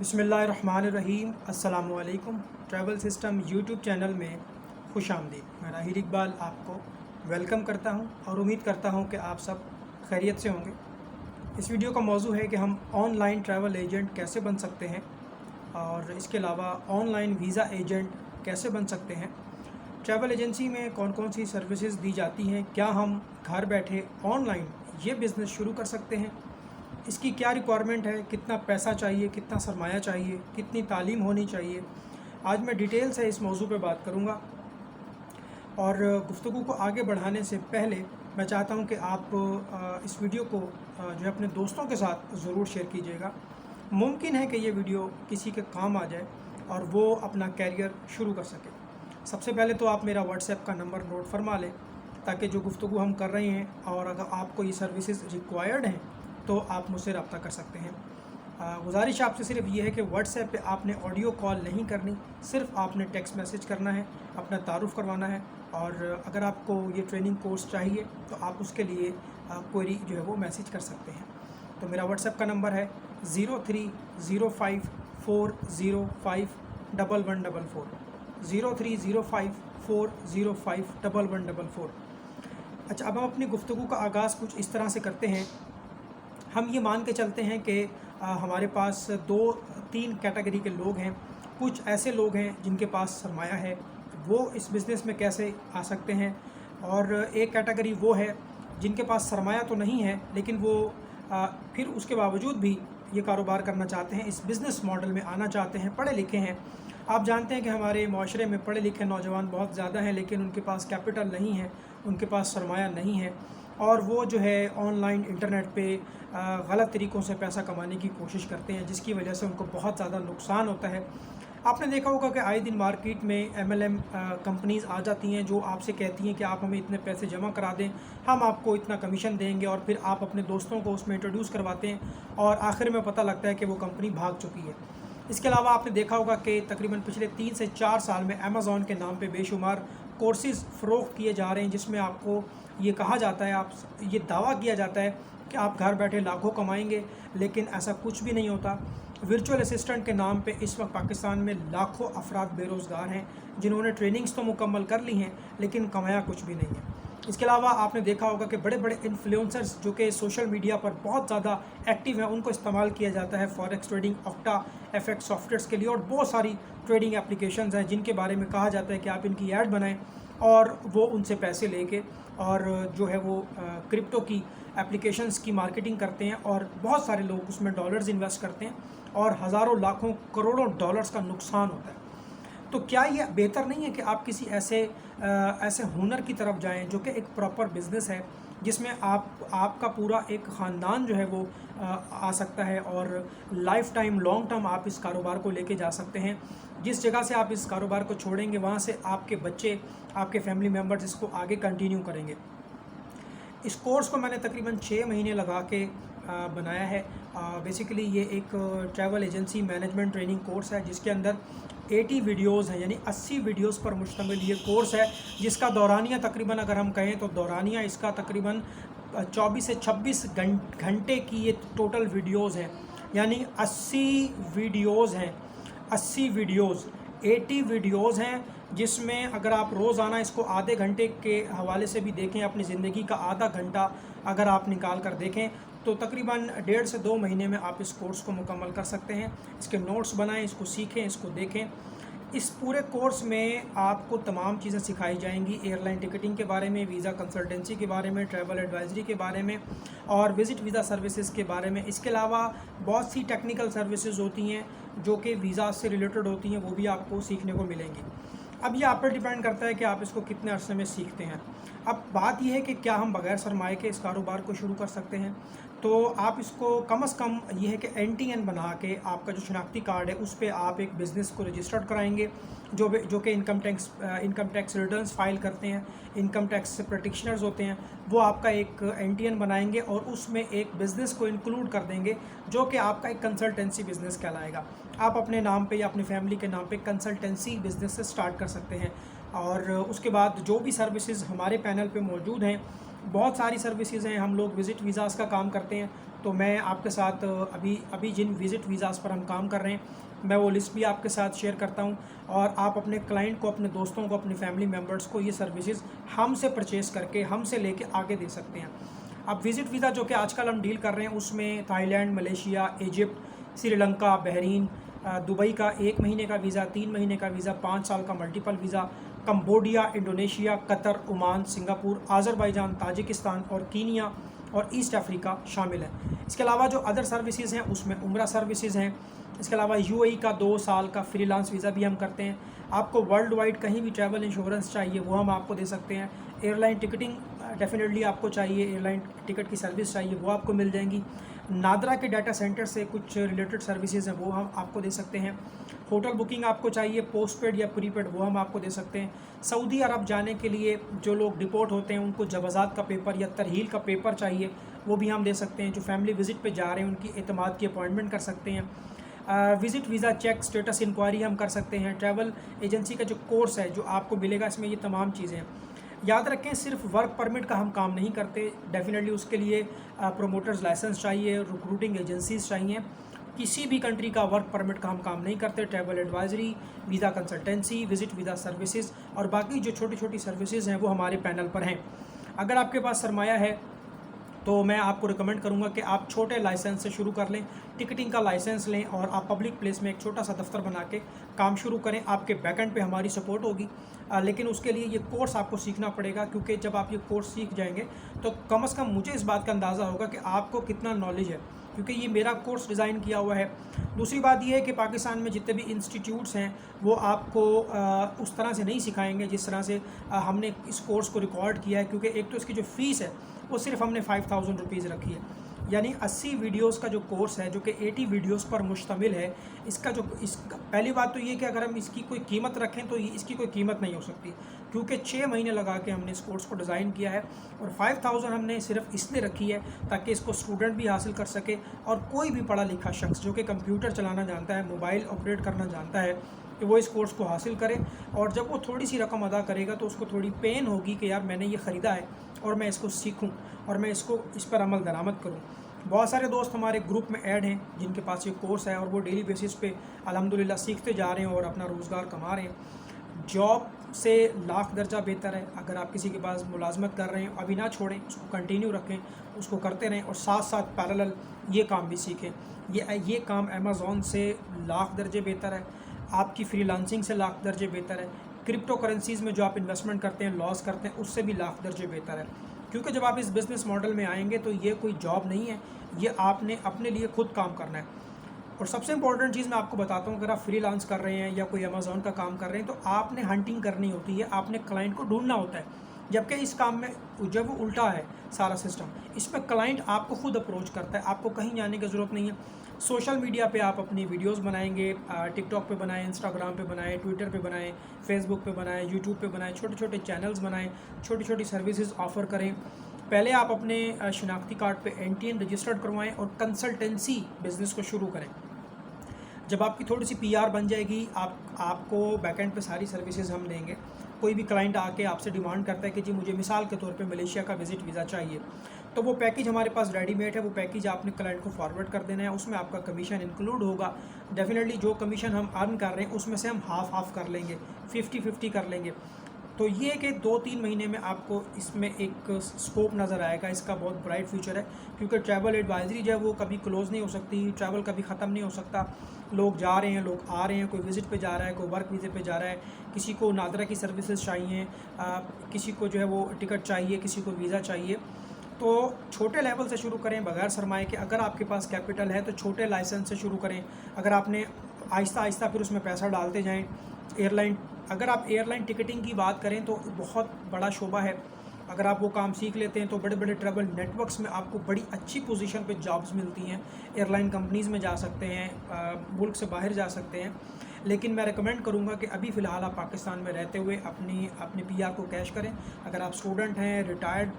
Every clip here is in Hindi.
बिस्मिल्लाहिर्रहमानिर्रहीम। अस्सलामुअलैकुम। ट्रैवल सिस्टम यूट्यूब चैनल में खुश आमदीद। मैं राहिल इकबाल आपको वेलकम करता हूं और उम्मीद करता हूं कि आप सब खैरियत से होंगे। इस वीडियो का मौजू है कि हम ऑनलाइन ट्रैवल एजेंट कैसे बन सकते हैं और इसके अलावा ऑनलाइन वीज़ा एजेंट कैसे बन सकते हैं। ट्रैवल एजेंसी में कौन कौन सी सर्विसेज दी जाती हैं, क्या हम घर बैठे ऑनलाइन ये बिज़नेस शुरू कर सकते हैं, इसकी क्या रिक्वायरमेंट है, कितना पैसा चाहिए, कितना सरमाया चाहिए, कितनी तालीम होनी चाहिए। आज मैं डिटेल से इस मौजू पे बात करूँगा। और गुफ्तगू को आगे बढ़ाने से पहले मैं चाहता हूँ कि आप इस वीडियो को जो है अपने दोस्तों के साथ ज़रूर शेयर कीजिएगा। मुमकिन है कि ये वीडियो किसी के काम आ जाए और वो अपना कैरियर शुरू कर सके। सबसे पहले तो आप मेरा व्हाट्सएप का नंबर नोट फरमा लें ताकि जो गुफ्तगू हम कर रहे हैं और अगर आपको ये सर्विसेज रिक्वायर्ड हैं तो आप मुझसे रब्ता कर सकते हैं। गुजारिश आपसे सिर्फ ये है कि व्हाट्सएप पे आपने ऑडियो कॉल नहीं करनी, सिर्फ आपने टेक्स्ट मैसेज करना है, अपना तारुफ़ करवाना है। और अगर आपको ये ट्रेनिंग कोर्स चाहिए तो आप उसके लिए क्वेरी जो है वो मैसेज कर सकते हैं। तो मेरा व्हाट्सएप का नंबर है 030540511144 030540511144। अच्छा, अब हम अपनी गुफ्तगू का आगाज़ कुछ इस तरह से करते हैं। हम ये मान के चलते हैं कि हमारे पास 2-3 कैटेगरी के लोग हैं। कुछ ऐसे लोग हैं जिनके पास सरमाया है, वो इस बिज़नेस में कैसे आ सकते हैं। और एक कैटेगरी वो है जिनके पास सरमाया तो नहीं है लेकिन वो फिर उसके बावजूद भी ये कारोबार करना चाहते हैं, इस बिज़नेस मॉडल में आना चाहते हैं, पढ़े लिखे हैं। आप जानते हैं कि हमारे माशरे में पढ़े लिखे नौजवान बहुत ज़्यादा हैं लेकिन उनके पास कैपिटल नहीं है, उनके पास सरमाया नहीं है और वो जो है ऑनलाइन इंटरनेट पे गलत तरीक़ों से पैसा कमाने की कोशिश करते हैं, जिसकी वजह से उनको बहुत ज़्यादा नुकसान होता है। आपने देखा होगा कि आए दिन मार्केट में MLM कंपनीज़ आ जाती हैं जो आपसे कहती हैं कि आप हमें इतने पैसे जमा करा दें, हम आपको इतना कमीशन देंगे, और फिर आप अपने दोस्तों को उसमें इंट्रोड्यूस करवाते हैं और आखिर में पता लगता है कि वो कंपनी भाग चुकी है। इसके अलावा आपने देखा होगा कि तकरीबन पिछले 3 से 4 साल में अमेज़ॉन के नाम पे बेशुमार कोर्सेज़ फ़रोख्त किए जा रहे हैं, जिसमें आपको ये कहा जाता है, ये दावा किया जाता है कि आप घर बैठे लाखों कमाएंगे, लेकिन ऐसा कुछ भी नहीं होता। वर्चुअल असिस्टेंट के नाम पे इस वक्त पाकिस्तान में लाखों अफराद बेरोज़गार हैं जिन्होंने ट्रेनिंग्स तो मुकम्मल कर ली हैं लेकिन कमाया कुछ भी नहीं है। इसके अलावा आपने देखा होगा कि बड़े बड़े इन्फ्लुएंसर्स जो कि सोशल मीडिया पर बहुत ज़्यादा एक्टिव हैं, उनको इस्तेमाल किया जाता है forex trading, octa FX softwares के लिए, और बहुत सारी ट्रेडिंग एप्लीकेशंस हैं जिनके बारे में कहा जाता है कि आप इनकी ऐड बनाएं और वो उनसे पैसे लेके और जो है वो क्रिप्टो की एप्लीकेशंस की मार्केटिंग करते हैं और बहुत सारे लोग उसमें डॉलर्स इन्वेस्ट करते हैं और हज़ारों लाखों करोड़ों डॉलर्स का नुकसान होता है। तो क्या ये बेहतर नहीं है कि आप किसी ऐसे हुनर की तरफ जाएं जो कि एक प्रॉपर बिज़नेस है, जिसमें आपका पूरा एक ख़ानदान जो है वो आ सकता है और लाइफ टाइम लॉन्ग टर्म आप इस कारोबार को लेके जा सकते हैं। जिस जगह से आप इस कारोबार को छोड़ेंगे वहाँ से आपके बच्चे, आपके फैमिली मेम्बर्स इसको आगे कंटिन्यू करेंगे। इस कोर्स को मैंने तकरीबन 6 महीने लगा के बनाया है। बेसिकली ये एक travel agency management training course है जिसके अंदर 80 वीडियोज़ हैं, यानी 80 वीडियोज़ पर मुश्तमिल ये कोर्स है, जिसका दौरानिया तकरीबन अगर हम कहें तो दौरानिया इसका तकरीबन 24 से 26 घंटे की ये टोटल वीडियोज़ हैं, यानी 80 वीडियोज़ हैं, 80 वीडियोज़ 80 वीडियोज़ हैं, जिसमें अगर आप रोज़ाना इसको आधे घंटे के हवाले से भी देखें, अपनी ज़िंदगी का आधा घंटा अगर आप निकाल कर देखें तो तकरीबन 1.5 से 2 महीने में आप इस कोर्स को मुकम्मल कर सकते हैं। इसके नोट्स बनाएं, इसको सीखें, इसको देखें। इस पूरे कोर्स में आपको तमाम चीज़ें सिखाई जाएंगी, एयरलाइन टिकटिंग के बारे में, वीज़ा कंसल्टेंसी के बारे में, ट्रैवल एडवाइजरी के बारे में और विज़िट वीज़ा सर्विसेज के बारे में। इसके अलावा बहुत सी टेक्निकल सर्विसेज होती हैं जो कि वीज़ा से रिलेटेड होती हैं, वो भी आपको सीखने को मिलेंगी। अब ये आप पर डिपेंड करता है कि आप इसको कितने अरसे में सीखते हैं। अब बात यह है कि क्या हम बग़ैर सरमाए के इस कारोबार को शुरू कर सकते हैं। तो आप इसको कम से कम ये है कि NTN बना के आपका जो शनाख्ती कार्ड है उस पर आप एक बिज़नेस को रजिस्टर्ड कराएंगे, जो कि इनकम टैक्स रिटर्न्स फाइल करते हैं, इनकम टैक्स प्रैक्टिशनर्स होते हैं, वो आपका एक NTN बनाएंगे और उसमें एक बिज़नेस को इंक्लूड कर देंगे जो कि आपका एक कंसल्टेंसी बिज़नेस कहलाएगा। आप अपने नाम पे या अपनी फैमिली के नाम पे कंसल्टेंसी बिज़नेस से स्टार्ट कर सकते हैं। और उसके बाद जो भी सर्विसेज हमारे पैनल पे मौजूद हैं, बहुत सारी सर्विसेज हैं। हम लोग विज़िट वीज़ाज़ का काम करते हैं, तो मैं आपके साथ अभी अभी जिन विज़िट वीज़ाज़ पर हम काम कर रहे हैं, मैं वो लिस्ट भी आपके साथ शेयर करता हूँ, और आप अपने क्लाइंट को, अपने दोस्तों को, अपने फैमिली मेम्बर्स को ये सर्विसेज हमसे परचेज़ करके, हमसे लेके आगे दे सकते हैं। अब विज़िट वीज़ा जो कि आजकल हम डील कर रहे हैं, उसमें Thailand, Malaysia, Egypt, Sri Lanka, Bahrain, Dubai का 1 महीने का वीज़ा, 3 महीने का वीज़ा, 5 साल का multiple visa, Cambodia, Indonesia, Qatar, Oman, Singapore, Azerbaijan, Tajikistan और कीनिया और ईस्ट अफ्रीका शामिल है। इसके अलावा जो अदर सर्विसेज हैं उसमें उम्रा सर्विसेज हैं। इसके अलावा यूएई का 2 साल का फ्रीलांस वीज़ा भी हम करते हैं। आपको वर्ल्ड वाइड कहीं भी ट्रैवल इंश्योरेंस चाहिए वो हम आपको दे सकते हैं। एयरलाइन टिकटिंग डेफिनेटली आपको चाहिए, एयरलाइन टिकट की सर्विस चाहिए वो आपको मिल जाएंगी। नादरा के डाटा सेंटर से कुछ रिलेटेड सर्विसेज हैं वो हम आपको दे सकते हैं। होटल बुकिंग आपको चाहिए पोस्टपेड या प्रीपेड, वो हम आपको दे सकते हैं। सऊदी अरब जाने के लिए जो लोग डिपोर्ट होते हैं उनको जवाज़ात का पेपर या तरहील का पेपर चाहिए वो भी हम दे सकते हैं। जो फैमिली विज़िट पे जा रहे हैं उनकी एतमाद की अपॉइंटमेंट कर सकते हैं। Visit visa check, status inquiry हम कर सकते हैं। ट्रैवल एजेंसी का जो कोर्स है जो आपको मिलेगा, इसमें ये तमाम चीज़ें हैं। याद रखें, सिर्फ वर्क परमिट का हम काम नहीं करते, डेफिनेटली उसके लिए प्रोमोटर्स लाइसेंस चाहिए, रिक्रूटिंग एजेंसीज चाहिए। किसी भी कंट्री का वर्क परमिट का हम काम नहीं करते। Travel advisory, visa consultancy, visit visa services और बाकी जो छोटी छोटी सर्विसेज हैं वो हमारे पैनल पर हैं। अगर आपके पास सरमाया है तो मैं आपको रिकमेंड करूंगा कि आप छोटे लाइसेंस से शुरू कर लें, टिकटिंग का लाइसेंस लें और आप पब्लिक प्लेस में एक छोटा सा दफ्तर बना के काम शुरू करें। आपके बैकएंड पे हमारी सपोर्ट होगी, लेकिन उसके लिए ये कोर्स आपको सीखना पड़ेगा, क्योंकि जब आप ये कोर्स सीख जाएंगे तो कम से कम मुझे इस बात का अंदाज़ा होगा कि आपको कितना नॉलेज है, क्योंकि ये मेरा कोर्स डिज़ाइन किया हुआ है। दूसरी बात ये है कि पाकिस्तान में जितने भी इंस्टीट्यूट्स हैं वो आपको उस तरह से नहीं सिखाएंगे जिस तरह से हमने इस कोर्स को रिकॉर्ड किया है, क्योंकि एक तो इसकी जो फ़ीस है वो सिर्फ हमने 5000 रुपीज़ रखी है, यानी 80 वीडियोस का जो कोर्स है जो कि 80 वीडियोस पर मुश्तमिल है। इसका पहली बात तो ये कि अगर हम इसकी कोई कीमत रखें तो इसकी कोई कीमत नहीं हो सकती, क्योंकि 6 महीने लगा के हमने इस कोर्स को डिज़ाइन किया है और 5000 हमने सिर्फ इसलिए रखी है ताकि इसको स्टूडेंट भी हासिल कर सके और कोई भी पढ़ा लिखा शख्स जो कि कंप्यूटर चलाना जानता है, मोबाइल ऑपरेट करना जानता है, कि वो इस कोर्स को हासिल करे। और जब वो थोड़ी सी रकम अदा करेगा तो उसको थोड़ी पेन होगी कि यार मैंने ये ख़रीदा है और मैं इसको सीखूं और मैं इस पर अमल दरामद करूं। बहुत सारे दोस्त हमारे ग्रुप में ऐड हैं जिनके पास ये कोर्स है और वो डेली बेसिस पे अल्हम्दुलिल्लाह सीखते जा रहे हैं और अपना रोज़गार कमा रहे हैं। जॉब से लाख दर्जा बेहतर है अगर आप किसी के पास मुलाजमत कर रहे हैं, अभी ना छोड़ें, उसको कंटिन्यू रखें, उसको करते रहें और साथ साथ पैरेलल ये काम भी सीखें। ये काम अमेज़ॉन से लाख दर्जे बेहतर है, आपकी फ्रीलांसिंग से लाख दर्जे बेहतर है, क्रिप्टो करेंसीज़ में जो आप इन्वेस्टमेंट करते हैं, लॉस करते हैं, उससे भी लाख दर्जे बेहतर है। क्योंकि जब आप इस बिज़नेस मॉडल में आएंगे तो ये कोई जॉब नहीं है, ये आपने अपने लिए खुद काम करना है। और सबसे इंपॉर्टेंट चीज़ मैं आपको बताता हूँ, अगर आप फ्रीलांस कर रहे हैं या कोई अमेज़ॉन का काम कर रहे हैं तो आपने हंटिंग करनी होती है, आपने क्लाइंट को ढूंढना होता है। जबकि इस काम में जब वो उल्टा है सारा सिस्टम, इसमें क्लाइंट आपको खुद अप्रोच करता है, आपको कहीं जाने की ज़रूरत नहीं है। सोशल मीडिया पे आप अपनी वीडियोस बनाएंगे, टिकटॉक पे बनाएं, इंस्टाग्राम पे बनाएं, ट्विटर पे बनाएं, फेसबुक पे बनाएं, यूट्यूब पे बनाएं, छोटे छोटे चैनल्स बनाएं, छोटी छोटी सर्विसेज ऑफ़र करें। पहले आप अपने शनाख्ती कार्ड पे एनटीएन रजिस्टर्ड करवाएं और कंसल्टेंसी बिज़नेस को शुरू करें। जब आपकी थोड़ी सी पीआर बन जाएगी, आपको बैकएंड पे सारी सर्विसेज हम देंगे। कोई भी क्लाइंट आके आपसे डिमांड करता है कि जी मुझे मिसाल के तौर पे मलेशिया का विज़िट वीज़ा चाहिए, तो वो पैकेज हमारे पास रेडीमेड है, वो पैकेज आपने क्लाइंट को फॉरवर्ड कर देना है, उसमें आपका कमीशन इंक्लूड होगा। डेफिनेटली जो कमीशन हम अर्न कर रहे हैं उसमें से हम हाफ कर लेंगे, 50-50 कर लेंगे। तो ये कि 2-3 महीने में आपको इसमें एक स्कोप नज़र आएगा, इसका बहुत ब्राइट फ्यूचर है, क्योंकि ट्रैवल एडवाइजरी जो है वो कभी क्लोज़ नहीं हो सकती, ट्रैवल कभी ख़त्म नहीं हो सकता। लोग जा रहे हैं, लोग आ रहे हैं, कोई विज़िट पे जा रहा है, कोई वर्क वीज़े पे जा रहा है, किसी को नादरा की सर्विसेज चाहिए, किसी को जो है वो टिकट चाहिए, किसी को वीज़ा चाहिए। तो छोटे लेवल से शुरू करें बगैर सरमाए के। अगर आपके पास कैपिटल है तो छोटे लाइसेंस से शुरू करें। अगर आपने आहिस्ता आहिस्ता फिर उसमें पैसा डालते जाएं। अगर आप एयरलाइन टिकटिंग की बात करें तो बहुत बड़ा शोबा है। अगर आप वो काम सीख लेते हैं तो बड़े बड़े ट्रैवल नेटवर्क्स में आपको बड़ी अच्छी पोजीशन पे जॉब्स मिलती हैं। एयरलाइन कंपनीज़ में जा सकते हैं, मुल्क से बाहर जा सकते हैं। लेकिन मैं रिकमेंड करूंगा कि अभी फ़िलहाल आप पाकिस्तान में रहते हुए अपनी पीआर को कैश करें। अगर आप स्टूडेंट हैं, रिटायर्ड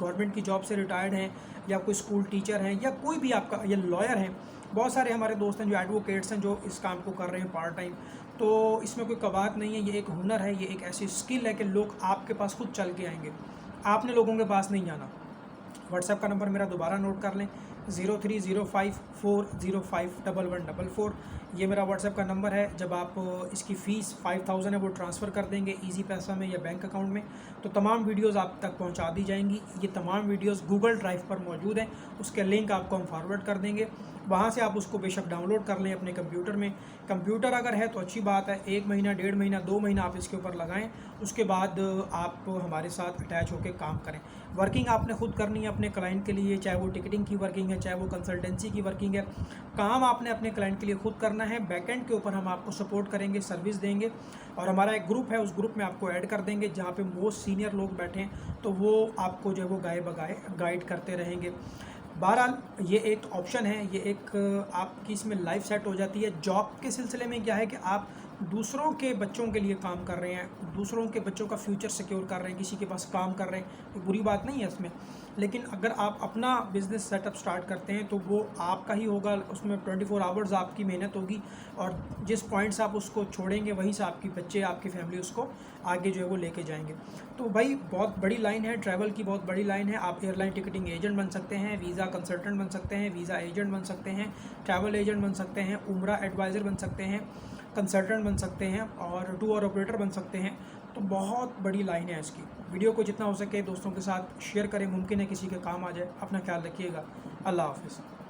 गवर्नमेंट की जॉब से रिटायर्ड हैं, या कोई स्कूल टीचर हैं, या कोई भी आपका या लॉयर हैं, बहुत सारे हमारे दोस्त हैं जो एडवोकेट्स हैं जो इस काम को कर रहे हैं पार्ट टाइम। तो इसमें कोई कबात नहीं है, ये एक हुनर है, ये एक ऐसी स्किल है कि लोग आपके पास खुद चल के आएंगे, आपने लोगों के पास नहीं जाना। व्हाट्सएप का नंबर मेरा दोबारा नोट कर लें, 0305405144। ये मेरा व्हाट्सएप का नंबर है। जब आप इसकी फ़ीस 5000 है वो ट्रांसफ़र कर देंगे ईजी पैसा में या बैंक अकाउंट में, तो तमाम वीडियोस आप तक पहुंचा दी जाएंगी। ये तमाम वीडियोस गूगल ड्राइव पर मौजूद हैं, उसके लिंक आपको हम फॉरवर्ड कर देंगे, वहाँ से आप उसको बेशक डाउनलोड कर लें अपने कंप्यूटर में। कंप्यूटर अगर है तो अच्छी बात है, 1 महीना, 1.5 महीना, 2 महीना आप इसके ऊपर लगाएं, उसके बाद आप हमारे साथ अटैच होकर काम करें। वर्किंग आपने खुद करनी है अपने क्लाइंट के लिए, चाहे वो टिकटिंग की वर्किंग है, चाहे वो कंसल्टेंसी की वर्किंग है, काम आपने अपने क्लाइंट के लिए खुद करना है। बैकएंड के ऊपर हम आपको सपोर्ट करेंगे, सर्विस देंगे, और हमारा एक ग्रुप है, उस ग्रुप में आपको ऐड कर देंगे जहाँ पे मोस्ट सीनियर लोग बैठे हैं, तो वो आपको जो है वो गाइड करते रहेंगे। बहरहाल ये एक ऑप्शन है, ये एक आपकी इसमें लाइफ सेट हो जाती है। जॉब के सिलसिले में क्या है कि आप दूसरों के बच्चों के लिए काम कर रहे हैं, दूसरों के बच्चों का फ्यूचर सिक्योर कर रहे हैं, किसी के पास काम कर रहे हैं, कोई बुरी बात नहीं है इसमें। लेकिन अगर आप अपना बिज़नेस सेटअप स्टार्ट करते हैं तो वो आपका ही होगा, उसमें 24 आवर्स आपकी मेहनत होगी, और जिस पॉइंट से आप उसको छोड़ेंगे वहीं से आपके बच्चे, आपकी फैमिली उसको आगे जो है वो लेके जाएंगे। तो भाई बहुत बड़ी लाइन है, ट्रैवल की बहुत बड़ी लाइन है। आप एयरलाइन टिकटिंग एजेंट बन सकते हैं, वीज़ा कंसल्टेंट बन सकते हैं, वीज़ा एजेंट बन सकते हैं, ट्रैवल एजेंट बन सकते हैं, उम्रा एडवाइज़र बन सकते हैं, कंसल्टेंट बन सकते हैं, और टूर ऑपरेटर बन सकते हैं। तो बहुत बड़ी लाइन है इसकी। वीडियो को जितना हो सके दोस्तों के साथ शेयर करें, मुमकिन है किसी के काम आ जाए। अपना ख्याल रखिएगा। अल्लाह हाफ़िज़।